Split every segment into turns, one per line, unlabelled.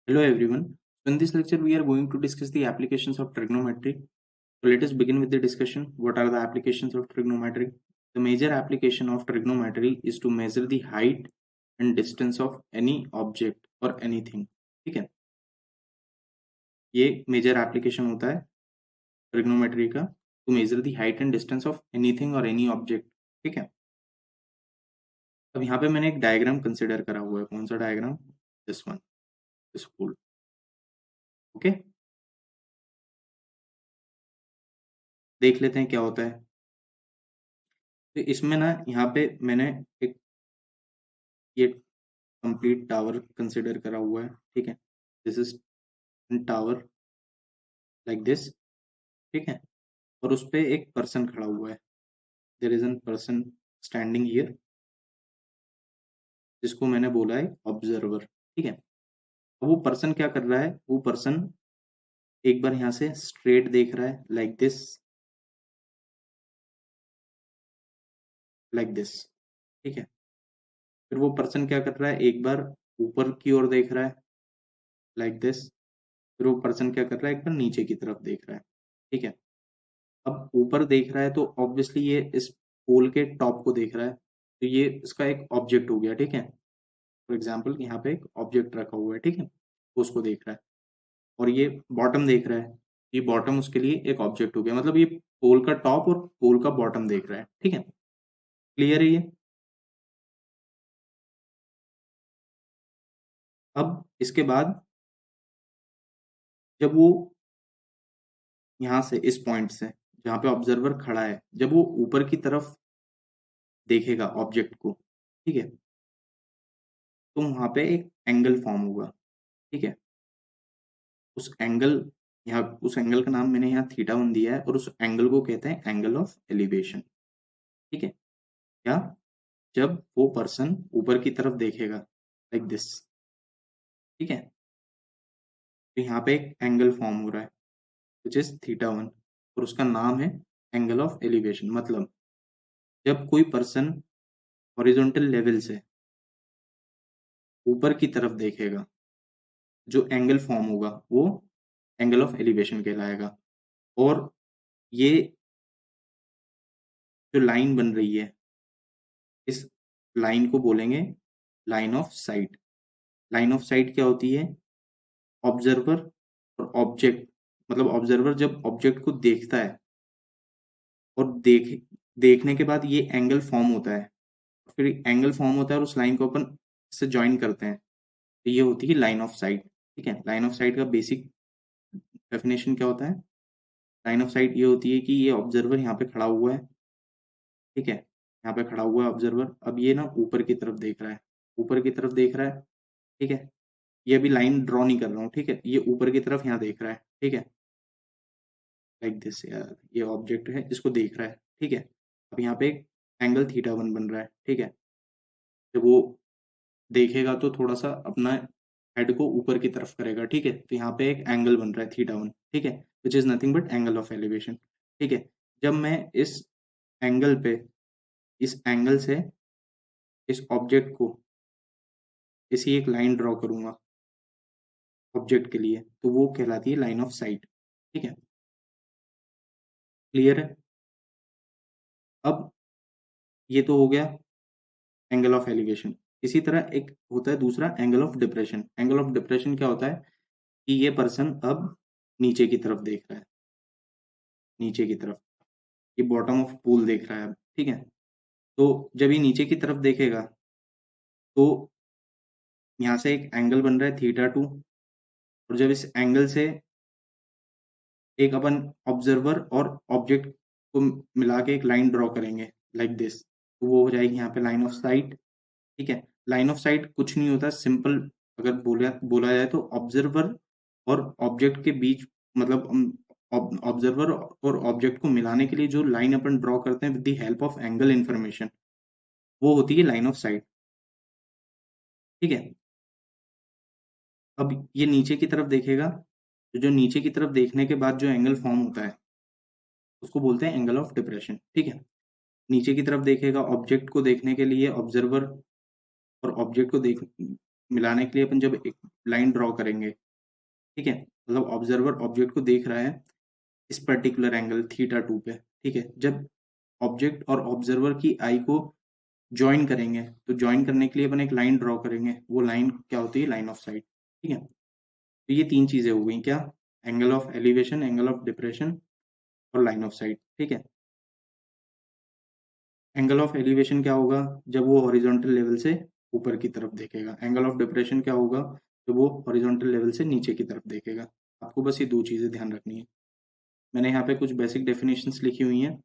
Hello everyone. So in this lecture we are going to discuss the applications of trigonometry. So let us begin with the discussion. What are the applications of trigonometry? The major application of trigonometry is to measure the height and distance of any object or anything. ठीक है, ये major application होता है trigonometry का, to measure the height and distance of anything और any object. ठीक है, अब यहाँ पे मैंने एक डायग्राम कंसिडर करा हुआ है. कौन सा diagram? This one, this full. Okay, देख लेते हैं क्या होता है. तो इसमें ना यहाँ पे मैंने एक ये कंप्लीट टावर कंसिडर करा हुआ है. ठीक है, this is tower like this. ठीक है, और उस पे एक पर्सन खड़ा हुआ है. There is an person standing here, जिसको मैंने बोला है ऑब्जर्वर. ठीक है, अब वो पर्सन क्या कर रहा है? वो पर्सन एक बार यहाँ से स्ट्रेट देख रहा है लाइक दिस, लाइक दिस. ठीक है, फिर वो पर्सन क्या कर रहा है? एक बार ऊपर की ओर देख रहा है लाइक दिस. फिर वो पर्सन क्या कर रहा है? एक बार नीचे की तरफ देख रहा है. ठीक है, अब ऊपर देख रहा है तो ऑब्वियसली ये इस पोल के टॉप को देख रहा है, तो ये इसका एक ऑब्जेक्ट हो गया. ठीक है, फॉर एग्जाम्पल यहाँ पे एक ऑब्जेक्ट रखा हुआ है. ठीक है, वो उसको देख रहा है. और ये बॉटम देख रहा है, ये बॉटम उसके लिए एक ऑब्जेक्ट हो गया. मतलब ये पोल का टॉप और पोल का बॉटम देख रहा है. ठीक है, क्लियर है ये? अब इसके बाद जब वो यहाँ से इस पॉइंट से जहाँ पे ऑब्जर्वर खड़ा है, जब वो ऊपर की तरफ देखेगा ऑब्जेक्ट को, ठीक है, तो वहां पे एक एंगल फॉर्म होगा. ठीक है, उस एंगल यहाँ उस एंगल का नाम मैंने यहाँ थीटा 1 दिया है, और उस एंगल को कहते हैं एंगल ऑफ एलिवेशन. ठीक है, क्या? जब वो पर्सन ऊपर की तरफ देखेगा लाइक दिस. ठीक है, तो यहाँ पे एक एंगल फॉर्म हो रहा है विच इज थीटा 1, और उसका नाम है एंगल ऑफ एलिवेशन. मतलब जब कोई पर्सन हॉरिजॉन्टल लेवल से ऊपर की तरफ देखेगा, जो एंगल फॉर्म होगा वो एंगल ऑफ एलिवेशन कहलाएगा. और ये जो लाइन बन रही है, इस लाइन को बोलेंगे line of site. Line of site क्या होती है? ऑब्जर्वर और ऑब्जेक्ट, मतलब ऑब्जर्वर जब ऑब्जेक्ट को देखता है और देखने के बाद ये एंगल फॉर्म होता है, फिर एंगल फॉर्म होता है और उस लाइन को अपन से ज्वाइन करते हैं, तो ये होती है लाइन ऑफ साइट. ठीक है, लाइन ऑफ साइट का बेसिक डेफिनेशन क्या होता है? लाइन ऑफ साइट ये होती है कि ये ऑब्जर्वर यहाँ पे खड़ा हुआ है. ठीक है, यहाँ पे खड़ा हुआ है ऑब्जर्वर. अब ये ना ऊपर की तरफ देख रहा है, ऊपर की तरफ देख रहा है. ठीक है, ये अभी लाइन ड्रॉ नहीं कर रहा हूँ. ठीक है, ये ऊपर की तरफ यहाँ देख रहा है. ठीक है, लाइक दिस यार, ये ऑब्जेक्ट है इसको देख रहा है. ठीक है, अब यहाँ पे एक एंगल थीटा 1 बन रहा है. ठीक है, जब वो देखेगा तो थोड़ा सा अपना हेड को ऊपर की तरफ करेगा. ठीक है, तो यहाँ पे एक एंगल बन रहा है थीटा 1. ठीक है, which is nothing but angle of elevation. ठीक है, जब मैं इस एंगल पे, इस एंगल से इस ऑब्जेक्ट को इसी एक लाइन ड्रॉ करूंगा ऑब्जेक्ट के लिए, तो वो कहलाती है लाइन ऑफ साइट. ठीक है, क्लियर है? अब ये तो हो गया एंगल ऑफ एलिवेशन. इसी तरह एक होता है दूसरा angle of depression. Angle of depression क्या होता है कि ये पर्सन अब नीचे की तरफ देख रहा है, नीचे की तरफ, ये बॉटम ऑफ पूल देख रहा है अब. ठीक है, तो जब ये नीचे की तरफ देखेगा तो यहाँ से एक एंगल बन रहा है थीटा 2, और जब इस एंगल से एक अपन ऑब्जर्वर और ऑब्जेक्ट को मिला के एक लाइन ड्रॉ करेंगे लाइक दिस, तो वो हो जाएगी यहाँ पे लाइन ऑफ साइट. ठीक है, लाइन ऑफ साइट कुछ नहीं होता, सिंपल अगर बोला बोला जाए तो ऑब्जर्वर और ऑब्जेक्ट के बीच, मतलब ऑब्जर्वर और ऑब्जेक्ट को मिलाने के लिए जो लाइन अपन ड्रॉ करते हैं with the help of angle information, वो होती है लाइन ऑफ साइट. ठीक है, अब ये नीचे की तरफ देखेगा, तो जो नीचे की तरफ देखने के बाद जो एंगल फॉर्म होता है उसको बोलते हैं एंगल ऑफ डिप्रेशन. ठीक है, नीचे की तरफ देखेगा ऑब्जेक्ट को देखने के लिए ऑब्जर्वर, और ऑब्जेक्ट को देख मिलाने के लिए अपन जब एक लाइन ड्रॉ करेंगे, ठीक है, मतलब ऑब्जर्वर ऑब्जेक्ट को देख रहा है इस पर्टिकुलर एंगल थीटा 2 पे, ठीक है, जब ऑब्जेक्ट और ऑब्जर्वर की आई को ज्वाइन करेंगे तो ज्वाइन करने के लिए अपन एक लाइन ड्रॉ करेंगे, वो लाइन क्या होती है, लाइन ऑफ साइट, ठीक है। तो ये 3 चीजें हो गई क्या, angle of elevation, angle of depression और लाइन ऑफ साइट, ठीक है। एंगल ऑफ एलिवेशन क्या होगा, जब वो हॉरिजॉन्टल लेवल से ऊपर की तरफ देखेगा। एंगल ऑफ डिप्रेशन क्या होगा, जब वो हॉरिजॉन्टल लेवल से नीचे की तरफ देखेगा। आपको बस ये 2 चीजें ध्यान रखनी है। मैंने यहाँ पे कुछ बेसिक डेफिनेशंस लिखी हुई हैं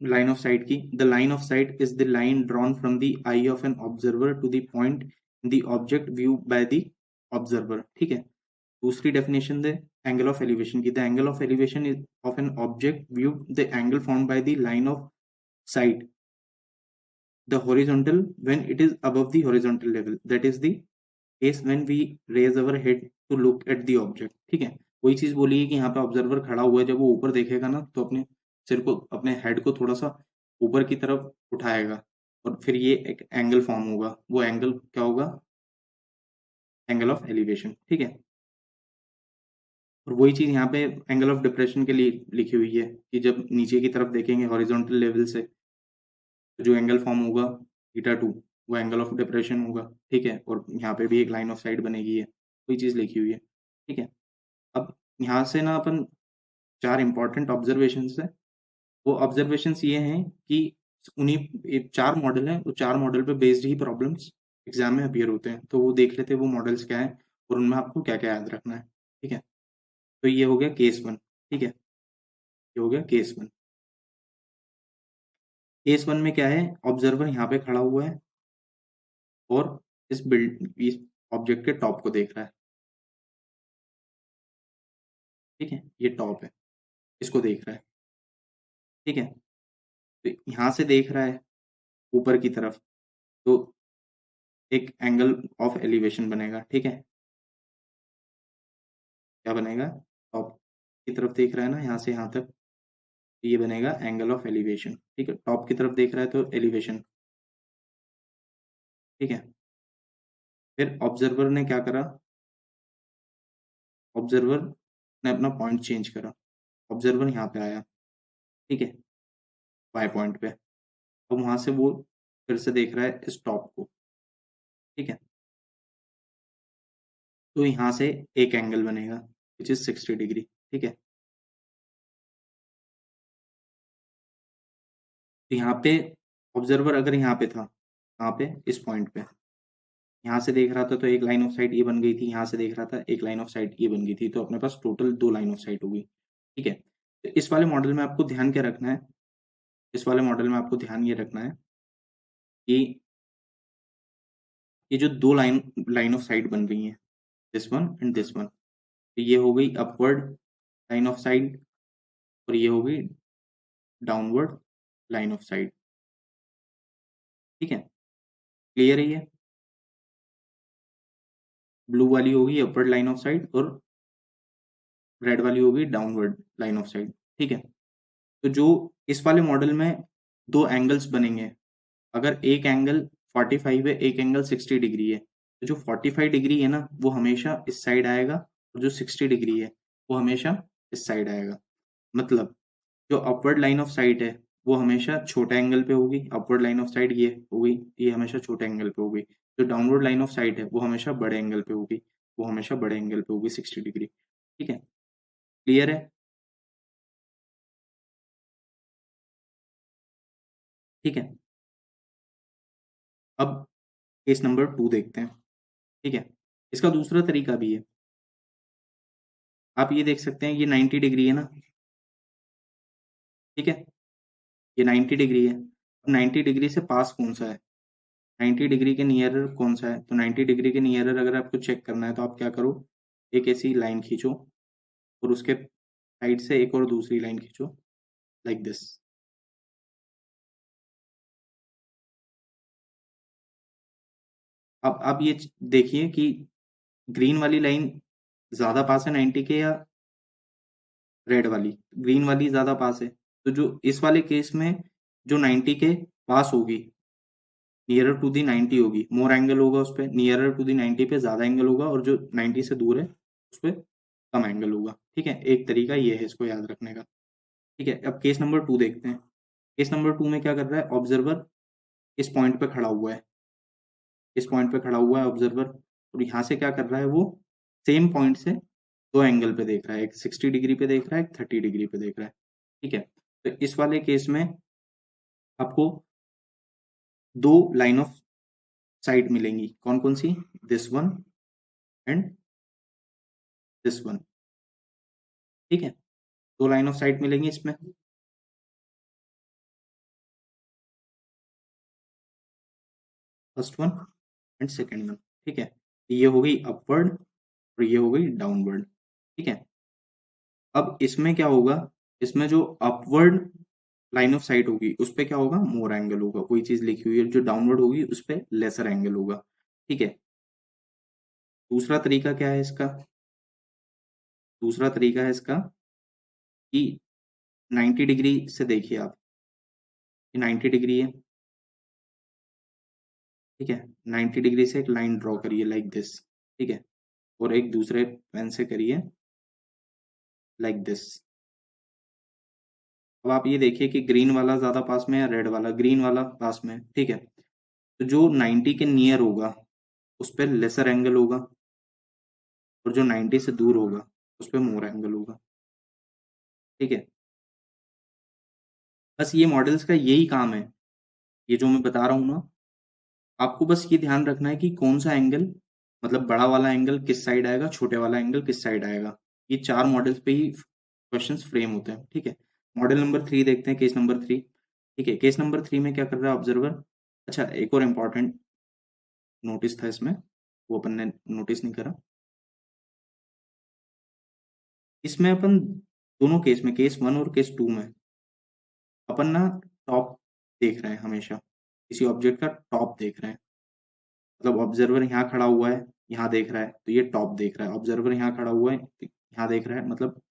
लाइन ऑफ साइट की। The line of sight is the line drawn from the eye of an observer to the point in the object view by the observer, ठीक है। दूसरी डेफिनेशन दे एंगल ऑफ एलिवेशन की। The angle of elevation is of an object view the angle formed by the line of sight the horizontal when it is above the horizontal level, that is the case when we raise our head to look at the object, ठीक है। वही चीज बोली है कि यहाँ पे observer खड़ा हुआ है, जब वो ऊपर देखेगा ना तो अपने सिर को, अपने हेड को थोड़ा सा ऊपर की तरफ उठाएगा और फिर ये एक एंगल फॉर्म होगा, वो एंगल क्या होगा, एंगल ऑफ एलिवेशन, ठीक है। और वही चीज यहाँ पे एंगल ऑफ डिप्रेशन के लिए लिखी हुई है कि जब नीचे की तरफ देखेंगे हॉरिजॉन्टल लेवल से तो जो एंगल फॉर्म होगा थीटा 2 वो एंगल ऑफ डिप्रेशन होगा, ठीक है। और यहाँ पे भी एक लाइन ऑफ साइट बनेगी है, कोई चीज लिखी हुई है, ठीक है। अब यहाँ से ना अपन 4 इंपॉर्टेंट ऑब्जर्वेशन है। वो ऑब्जर्वेशन ये हैं कि उन्हीं 4 मॉडल हैं, वो 4 मॉडल पे बेस्ड ही प्रॉब्लम्स एग्जाम में अपियर होते हैं। तो वो देख लेते हैं वो मॉडल्स क्या है और उनमें आपको क्या क्या याद रखना है, ठीक है। तो ये हो गया केस 1, ठीक है, ये हो गया केस 1। केस 1 में क्या है, ऑब्जर्वर यहाँ पे खड़ा हुआ है और इस ऑब्जेक्ट के टॉप को देख रहा है, ठीक है, ये टॉप है, इसको देख रहा है, ठीक है। तो यहाँ से देख रहा है ऊपर की तरफ, तो एक एंगल ऑफ एलिवेशन बनेगा, ठीक है। क्या बनेगा, टॉप की तरफ देख रहा है ना यहाँ से यहाँ तक, ये बनेगा एंगल ऑफ एलिवेशन, ठीक है। टॉप की तरफ देख रहा है तो एलिवेशन, ठीक है। फिर ऑब्जर्वर ने क्या करा, ऑब्जर्वर ने अपना पॉइंट चेंज करा, ऑब्जर्वर यहाँ पे आया, ठीक है, वाई पॉइंट पे। अब वहां से वो फिर से देख रहा है इस टॉप को, ठीक है। तो यहाँ से एक एंगल बनेगा विच इज 60 डिग्री, ठीक है। तो यहाँ पे ऑब्जर्वर अगर यहाँ पे था, यहाँ पे इस पॉइंट पे, यहाँ से देख रहा था तो एक लाइन ऑफ साइट ये बन गई थी, यहाँ से देख रहा था एक लाइन ऑफ साइट ये बन गई थी, तो अपने पास टोटल 2 लाइन ऑफ साइट होगी, ठीक है। तो इस वाले मॉडल में आपको ध्यान क्या रखना है, इस वाले मॉडल में आपको ध्यान ये रखना है कि ये जो 2 लाइन ऑफ साइट बन रही है, this one and this one, तो ये हो गई अपवर्ड लाइन ऑफ साइट और ये हो गई डाउनवर्ड लाइन ऑफ साइट, ठीक है। क्लियर है ये, ब्लू वाली होगी अपवर्ड लाइन ऑफ साइट और रेड वाली होगी डाउनवर्ड लाइन ऑफ साइट, ठीक है। तो जो इस वाले मॉडल में 2 एंगल्स बनेंगे, अगर एक एंगल 45 है, एक एंगल 60 डिग्री है, तो जो 45 डिग्री है ना वो हमेशा इस साइड आएगा और जो 60 डिग्री है वो हमेशा इस साइड आएगा। मतलब जो अपवर्ड लाइन ऑफ साइट है वो हमेशा छोटे एंगल पे होगी, अपवर्ड लाइन ऑफ साइट ये होगी, ये हमेशा छोटे एंगल पे होगी। जो डाउनवर्ड लाइन ऑफ साइट है वो हमेशा बड़े एंगल पे होगी, वो हमेशा बड़े एंगल पे होगी 60 डिग्री, ठीक है। क्लियर है, ठीक है। अब केस नंबर 2 देखते हैं, ठीक है। इसका दूसरा तरीका भी है, आप ये देख सकते हैं ये 90 डिग्री है ना, ठीक है, ये 90 डिग्री है। अब 90 डिग्री से पास कौन सा है, 90 डिग्री के नियरर कौन सा है, तो 90 डिग्री के नियरर अगर आपको चेक करना है तो आप क्या करो, एक ऐसी लाइन खींचो और उसके साइड से एक और दूसरी लाइन खींचो, लाइक दिस। अब आप ये देखिए कि ग्रीन वाली लाइन ज्यादा पास है 90 के या रेड वाली, ग्रीन वाली ज्यादा पास है। तो जो इस वाले केस में जो 90 के पास होगी नियरर टू दी 90 होगी, मोर एंगल होगा उस पर, नियरर टू दी 90 पे ज्यादा एंगल होगा, और जो 90 से दूर है उस पर कम एंगल होगा। ठीक है, एक तरीका ये है इसको याद रखने का। ठीक है, अब केस नंबर 2 देखते हैं। केस नंबर 2 में क्या कर रहा है ऑब्जर्वर, इस पॉइंट पे खड़ा हुआ है, इस पॉइंट पे खड़ा हुआ है ऑब्जर्वर, और यहाँ से क्या कर रहा है वो सेम पॉइंट से दो एंगल पे देख रहा है, एक 60 डिग्री पे देख रहा है, एक 30 डिग्री पे देख रहा है। ठीक है, तो इस वाले केस में आपको दो लाइन ऑफ साइट मिलेंगी, कौन कौन सी, this one and this one. ठीक है, दो लाइन ऑफ साइट मिलेंगी इसमें, first one and second one. ठीक है, ये हो गई अपवर्ड और ये हो गई डाउनवर्ड। ठीक है, अब इसमें क्या होगा, इसमें जो अपवर्ड लाइन ऑफ साइट होगी उस पे क्या होगा, मोर एंगल होगा, कोई चीज लिखी हुई है, जो डाउनवर्ड होगी उस पे लेसर एंगल होगा। ठीक है, दूसरा तरीका क्या है इसका, दूसरा तरीका है इसका कि 90 डिग्री से देखिए आप, ये 90 डिग्री है। ठीक है, 90 डिग्री से एक लाइन ड्रॉ करिए लाइक दिस। ठीक है, और एक दूसरे पेन से करिए लाइक दिस। अब आप ये देखिए कि ग्रीन वाला ज्यादा पास में है, रेड वाला, ग्रीन वाला पास में है। ठीक है, तो जो 90 के नियर होगा उस पर लेसर एंगल होगा, और जो 90 से दूर होगा उस पर मोर एंगल होगा। ठीक है, बस ये मॉडल्स का यही काम है, ये जो मैं बता रहा हूँ ना, आपको बस ये ध्यान रखना है कि कौन सा एंगल, मतलब बड़ा वाला एंगल किस साइड आएगा, छोटे वाला एंगल किस साइड आएगा। ये चार मॉडल्स पे ही क्वेश्चंस फ्रेम होते हैं। ठीक है, मॉडल नंबर 3 देखते हैं, केस नंबर 3। ठीक है, केस नंबर 3 में क्या कर रहा है ऑब्जर्वर, अच्छा एक और इम्पॉर्टेंट नोटिस था इसमें, वो अपन ने नोटिस नहीं करा। इसमें अपन दोनों केस में, केस 1 और केस 2 में अपन ना टॉप देख रहे हैं हमेशा, किसी ऑब्जेक्ट का टॉप देख रहे हैं। मतलब ऑब्जर्वर यहाँ खड़ा हुआ है, यहाँ देख रहा है तो ये टॉप देख रहा है, ऑब्जर्वर यहाँ खड़ा हुआ है यहाँ देख रहा है, मतलब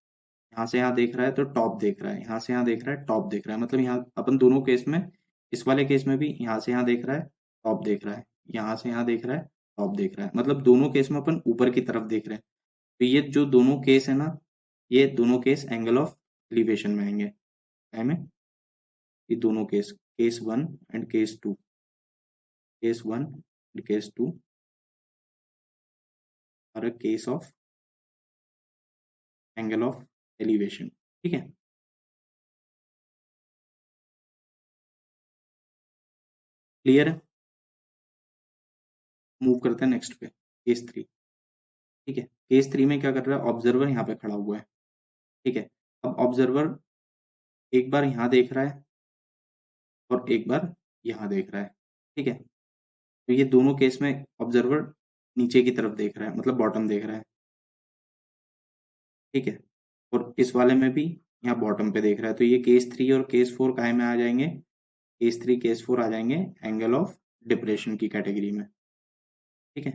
यहाँ से यहाँ देख रहा है तो टॉप देख रहा है, यहाँ से यहाँ देख रहा है टॉप देख रहा है। मतलब यहाँ अपन दोनों केस में, इस वाले केस में भी यहाँ से यहाँ देख रहा है टॉप देख रहा है, यहाँ से यहाँ देख रहा है टॉप देख रहा है, मतलब दोनों केस में अपन ऊपर की तरफ देख रहे हैं। तो ये जो दोनों केस है ना, ये दोनों केस एंगल ऑफ एलिवेशन में आएंगे। है में, ये दोनों case, case 1 and case 2, case 1 and case 2 और case of angle of elevation. ठीक है, क्लियर है, मूव करते हैं नेक्स्ट पे, केस 3। ठीक है, केस 3 में क्या कर रहा है ऑब्जर्वर, यहाँ पे खड़ा हुआ है। ठीक है, अब ऑब्जर्वर एक बार यहाँ देख रहा है और एक बार यहाँ देख रहा है। ठीक है, तो ये दोनों केस में ऑब्जर्वर नीचे की तरफ देख रहा है, मतलब बॉटम देख रहा है। ठीक है, और इस वाले में भी यहाँ बॉटम पे देख रहा है, तो ये केस 3 और केस 4 काय में आ जाएंगे, केस 3 केस 4 आ जाएंगे एंगल ऑफ डिप्रेशन की कैटेगरी में। ठीक है,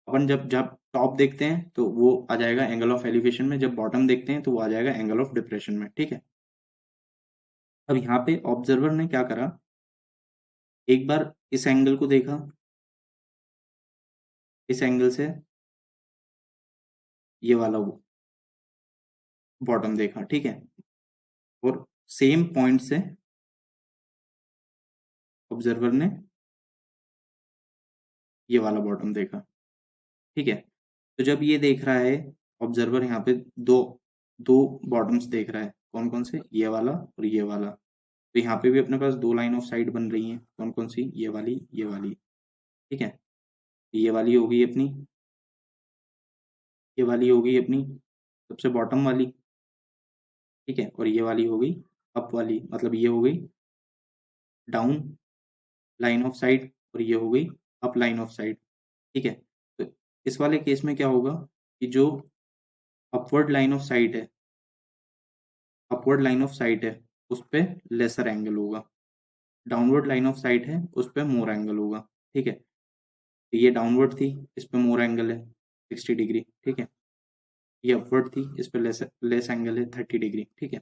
अपन जब जब टॉप देखते हैं तो वो आ जाएगा एंगल ऑफ एलिवेशन में, जब बॉटम देखते हैं तो वो आ जाएगा एंगल ऑफ डिप्रेशन में। ठीक है, अब यहाँ पे ऑब्जर्वर ने क्या करा, एक बार इस एंगल को देखा, इस एंगल से ये वाला वो बॉटम देखा। ठीक है, और सेम पॉइंट से ऑब्जर्वर ने ये वाला बॉटम देखा। ठीक है, तो जब ये देख रहा है ऑब्जर्वर, यहाँ पे दो दो बॉटम्स देख रहा है, कौन कौन से, ये वाला और ये वाला। तो यहाँ पे भी अपने पास दो लाइन ऑफ साइट बन रही हैं, कौन कौन सी, ये वाली ये वाली। ठीक है, ये वाली हो गई अपनी, ये वाली हो गई अपनी सबसे बॉटम वाली। ठीक है, और ये वाली हो गई अप वाली, मतलब ये हो गई डाउन लाइन ऑफ साइट और ये हो गई अप लाइन ऑफ साइट। ठीक है, तो इस वाले केस में क्या होगा कि जो अपवर्ड लाइन ऑफ साइट है, अपवर्ड लाइन ऑफ साइट है उस पे लेसर एंगल होगा, डाउनवर्ड लाइन ऑफ साइट है उस पे मोर एंगल होगा। ठीक है, तो ये डाउनवर्ड थी, इस पे मोर एंगल है 60 डिग्री। ठीक है, ये अपवर्ड थी, इस पे लेस एंगल है 30 डिग्री। ठीक है,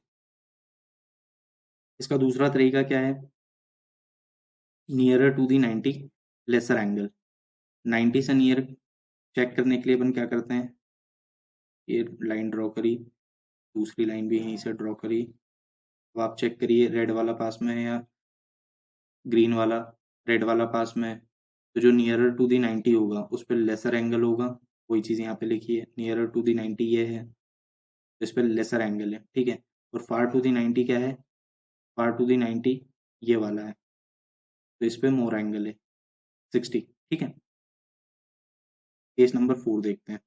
इसका दूसरा तरीका क्या है nearer to the 90 lesser angle. 90 से नियर चेक करने के लिए अपन क्या करते हैं, ये लाइन ड्रॉ करी, दूसरी लाइन भी यहीं से ड्रॉ करी। अब आप चेक करिए रेड वाला पास में है या ग्रीन वाला। रेड वाला पास में है, तो जो नियरर टू दी 90 होगा उस पर लेसर एंगल होगा। वही चीज़ यहाँ पे लिखी है, नियरर टू दी 90 ये है, तो इस पर लेसर एंगल है, ठीक है। और फार टू दी 90 क्या है, फार टू दी 90 ये वाला है, तो इस पर मोर एंगल है 60, ठीक है। केस नंबर 4 देखते हैं,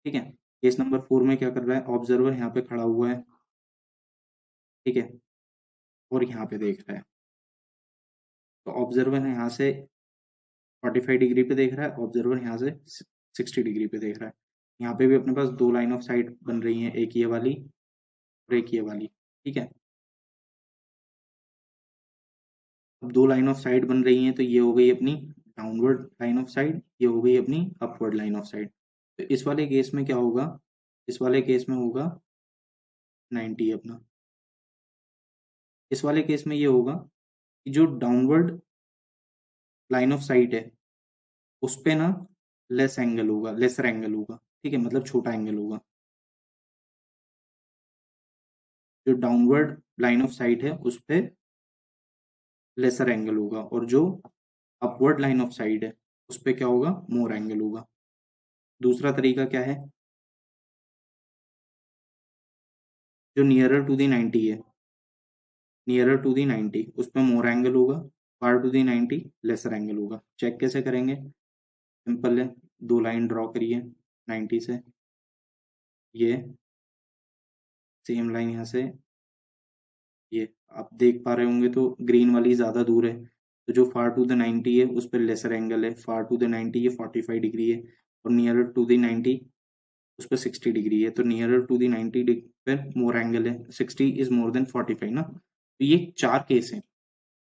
ठीक है। केस नंबर 4 में क्या कर रहा है, ऑब्जर्वर यहाँ पे खड़ा हुआ है, ठीक है, और यहाँ पे देख रहा है। तो ऑब्जर्वर यहाँ से 45 डिग्री पे देख रहा है, ऑब्जर्वर यहाँ से 60 डिग्री पे देख रहा है। यहाँ पे भी अपने पास दो लाइन ऑफ साइट बन रही हैं, एक ये वाली और एक ये वाली, ठीक है। अब दो लाइन ऑफ साइट बन रही हैं, तो ये हो गई अपनी डाउनवर्ड लाइन ऑफ साइट, ये हो गई अपनी अपवर्ड लाइन ऑफ साइट। तो इस वाले केस में क्या होगा, इस वाले केस में होगा 90 अपना। इस वाले केस में ये होगा कि जो डाउनवर्ड लाइन ऑफ साइट है उस पे ना लेस एंगल होगा, लेसर एंगल होगा, ठीक है, मतलब छोटा एंगल होगा। जो डाउनवर्ड लाइन ऑफ साइट है उस पे लेसर एंगल होगा, और जो अपवर्ड लाइन ऑफ साइड है उस पे क्या होगा, मोर एंगल होगा। दूसरा तरीका क्या है, जो नियरर टू दी 90 है, नियरर टू दी 90 उस पे मोर एंगल होगा, फार टू दी 90 लेसर एंगल होगा। चेक कैसे करेंगे, सिंपल है, दो लाइन ड्रॉ करिए 90 से, ये सेम लाइन यहाँ से, ये आप देख पा रहे होंगे तो ग्रीन वाली ज़्यादा दूर है, तो जो फार टू द 90 है उस पर लेसर एंगल है, फार टू द 90 ये 45 डिग्री है, और नियरर टू द 90 उस पर 60 डिग्री है, तो नियरर टू द 90 डिग्री पर मोर एंगल है, 60 इज मोर देन 45 ना। तो ये चार केस हैं,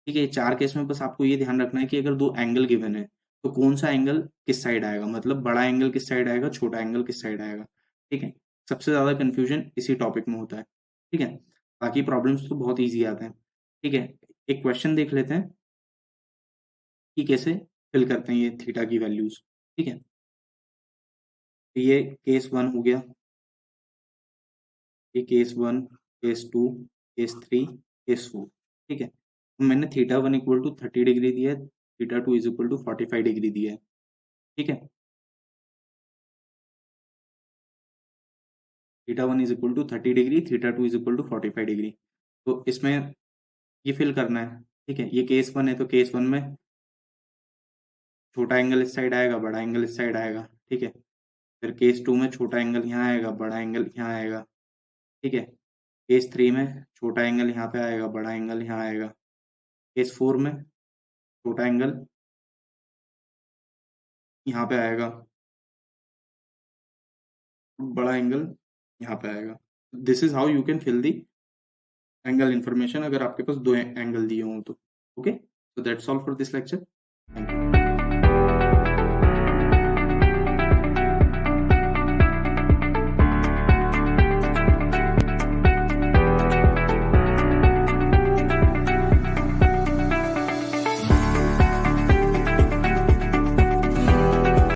ठीक है। चार केस में बस आपको ये ध्यान रखना है कि अगर दो एंगल गिवन है तो कौन सा एंगल किस साइड आएगा, मतलब बड़ा एंगल किस साइड आएगा, छोटा एंगल किस साइड आएगा, ठीक है। सबसे ज्यादा कंफ्यूजन इसी टॉपिक में होता है, ठीक है। बाकी प्रॉब्लम्स तो बहुत ईजी आते हैं, ठीक है। एक क्वेश्चन देख लेते हैं कि कैसे फिल करते हैं ये थीटा की वैल्यूज, ठीक है। तो ये केस 1 हो गया, ये केस 1, केस 2, केस 3, केस 4, ठीक है। मैंने थीटा 1 इक्वल टू 30 डिग्री दिया है, theta 2 is equal to 45 degree दिया है, ठीक है। Theta 1 is equal to 30 degree, theta 2 is equal to 45 degree. तो इसमें ये फिल करना है, ठीक है। ये केस 1 है, तो केस 1 में छोटा एंगल इस साइड आएगा, बड़ा एंगल इस साइड आएगा, ठीक है। फिर केस 2 में छोटा एंगल यहाँ आएगा, बड़ा एंगल यहाँ आएगा, ठीक है। केस 3 में छोटा एंगल यहाँ पे आएगा, बड़ा एंगल यहाँ आएगा। केस 4 में छोटा एंगल यहाँ पे आएगा, बड़ा एंगल यहाँ पे आएगा। This is how you can fill the angle information अगर आपके पास दो एंगल दिए हों तो। Okay, so that's all for this lecture. Thank you.